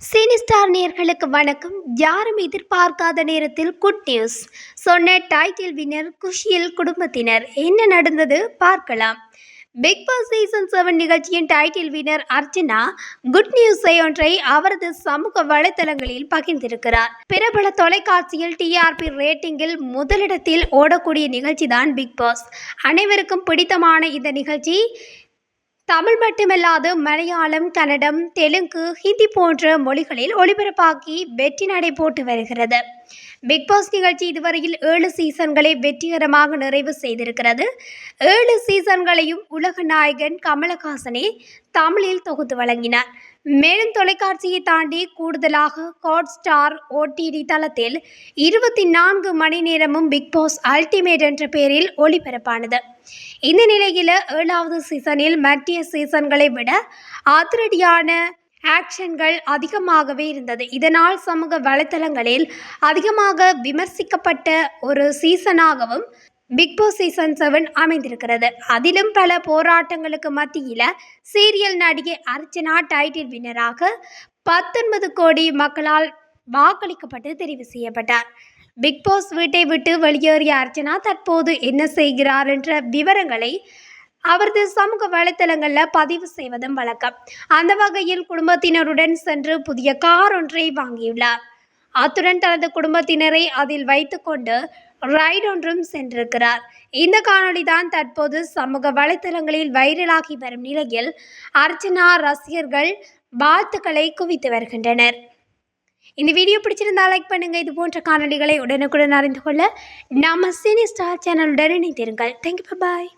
Cine star நேயர்களுக்கு வணக்கம். யாரும் எதிர்பார்க்காத நேரத்தில் குட் நியூஸ் சொன்ன டைட்டில் வின்னர் குஷியில் குடும்பத்தினர். என்ன நடந்தது பார்க்கலாம். பிக் பாஸ் சீசன் 7 நிகழ்ச்சியின் டைட்டில் வின்னர் அர்ச்சனா குட் நியூஸை ஒன்றை அவரது சமூக வலைதளங்களில் பகிர்ந்திருக்கிறார். பிரபல தொலைக்காட்சியில் டிஆர்பி ரேட்டிங்கில் முதலிடத்தில் ஓடக்கூடிய நிகழ்ச்சி தான் பிக் பாஸ். அனைவருக்கும் பிடித்தமான இந்த நிகழ்ச்சி தமிழ் மட்டுமல்லாது மலையாளம், கன்னடம், தெலுங்கு, ஹிந்தி போன்ற மொழிகளில் ஒளிபரப்பாக்கி வெற்றி நடை போட்டு வருகிறது. பிக் பாஸ் நிகழ்ச்சி இதுவரையில் 7 சீசன்களை வெற்றிகரமாக நிறைவு செய்திருக்கிறது. 7 சீசன்களையும் உலக நாயகன் கமலஹாசனே தமிழில் தொகுத்து வழங்கினார். மேலும் தொலைக்காட்சியை தாண்டி கூடுதலாக ஹாட் ஸ்டார் OTT தளத்தில் 24 மணி நேரமும் பிக் பாஸ் அல்டிமேட் என்ற பெயரில் ஒளிபரப்பானது. இந்த நிலையில் 7வது சீசனில் மற்ற சீசன்களை விட அதிரடியான ஆக்ஷன்கள் அதிகமாகவே இருந்தது. இதனால் சமூக வலைத்தளங்களில் அதிகமாக விமர்சிக்கப்பட்ட ஒரு சீசனாகவும் பிக் பாஸ் சீசன் 7 அமைந்திருக்கிறது. அதிலும் பல போராட்டங்களுக்கு மத்தியில் சீரியல் நடிகை அர்ச்சனா டைட்டில் வின்னராக 19 கோடி மக்களால் வாக்களிக்கப்பட்டு தெரிவு செய்யப்பட்டார். பிக் பாஸ் வீட்டை விட்டு வெளியேறிய அர்ச்சனா தற்போது என்ன செய்கிறார் என்ற விவரங்களை அவரது சமூக வலைத்தளங்களில் பதிவு செய்வதும் வழக்கம். அந்த வகையில் குடும்பத்தினருடன் சென்று புதிய கார் ஒன்றை வாங்கியுள்ளார். அத்துடன் தனது குடும்பத்தினரை அதில் வைத்துக்கொண்டு ரைட் ஒன்றும் சென்றிருக்கிறார். இந்த காணொளி தான் தற்போது சமூக வலைத்தளங்களில் வைரலாகி வரும் நிலையில் அர்ச்சனா ரசிகர்கள் வாழ்த்துக்களை குவித்து வருகின்றனர். இந்த வீடியோ பிடிச்சிருந்தா லைக் பண்ணுங்க. இது போன்ற காணொளிகளை உடனுக்குடன் அறிந்து கொள்ள நம்ம சினி ஸ்டார் சேனலுடன் இணைந்திருங்கள். தேங்க்யூ, பாய்.